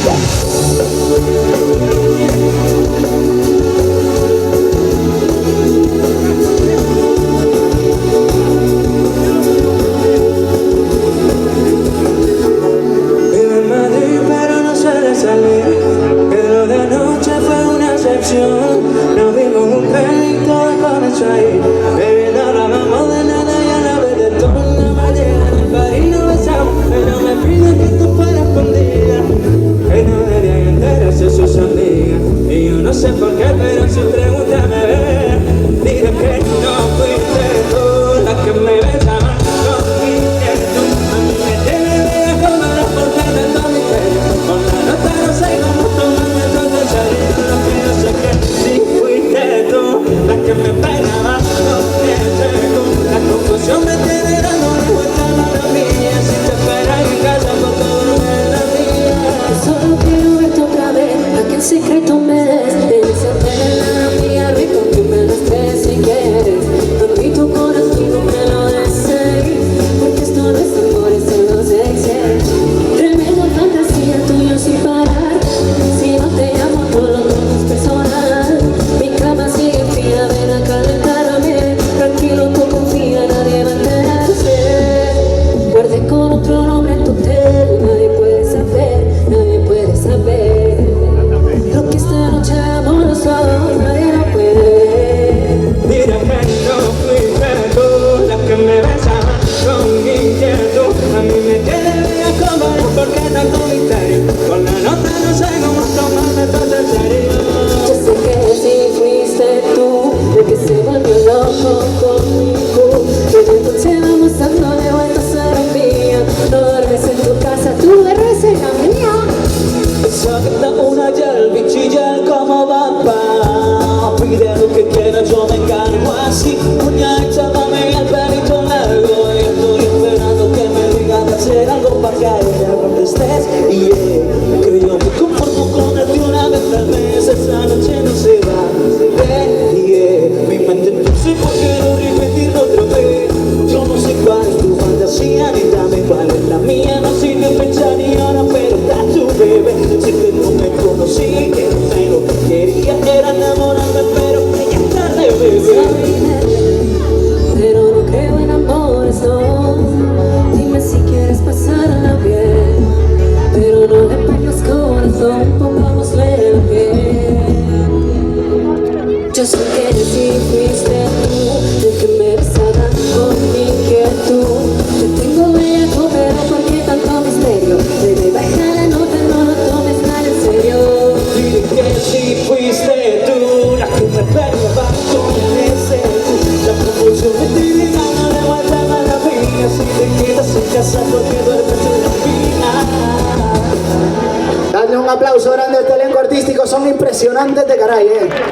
Vive en Madrid pero no suele salir, pero de noche fue una excepción. Nos dimos un pelito de comenzó ahí, bebiendo hablamos de nada y a la vez de todo. Una mañana en el bar y nos besamos, pero me pide que tú fueras escondida, que no deberían enterarse sus amigas. Y yo no sé por qué, pero si pregúntame, bebé, dile que no fuiste tú la que me besaba, no fuiste tú. A mí me tiene de como los portales de todo misterio, con la nota no sé cómo tomarme todo el serio. Lo que yo sé que si fuiste tú la que me pegaba, no fuiste tú. La confusión me tiene dando una vuelta a la mía. Si te esperas en casa por todo en la mía. Solo quiero verte otra vez, a que en secreto me des. Debes hacer la mía rico que me lo estés si quieres. A mí tu corazón no me lo desees, porque esto no es amor, esto no es sexo. Tremenda fantasía tuyo sin parar. Si no te llamo todo lo que es personal. Mi cama sigue fría, ven a calentarme. Tranquilo, tú confía, nadie va a enterarse. Guardé con otro nombre en tu hotel, nadie puede saber, nadie puede saber. Lo que esta noche hagamos los dos, nadie lo puede ver. Mira que no fuiste tú la que me besaba con inquietud. A mí me tiene de comer porque tanto misterio, con la nota no sé cómo tomarme todo en serio. Yo sé que si fuiste tú el que se volvió loco conmigo, desde entonces vamos dándole vueltas a la mía. No duermes en tu casa, tú duermes en la mía. Saca una ya el bichilla como va pa. Pide lo que quieras, yo me encargo así. Puñadita, mame el pelito largo. Y estoy esperando que me digas de hacer algo para que haya donde estés. Y que yo me conformo con él de una vez al mes. Esa noche no se va. Mi mente no sé por qué no repetirlo otra vez. Yo no sé cuál es tu fantasía, ni dame cuál es la mía. No sé qué pensar ni ahora, pero está tu bebé. Si que no me conocí, que no sé lo que quería, era enamorarme, pero ya es tarde, bebé. Pero no creo en amores, no. Dime si quieres pasarla bien, pero no le pongas corazón, pongámosle la piel. Yo sé que si fuiste tú el que me besaba con inquietud. Te tengo bellaco, pero ¿por qué tanto misterio? Bebé, baja la nota, no lo tomes tan en serio. Dile que si fuiste tú la que me pegaba con ese tú. La confusión me tiene ganas de vuelta a la mía. Si te quedas en casa porque duermes en la mía. Dadle un aplauso grande a este elenco artístico, son impresionantes de caray,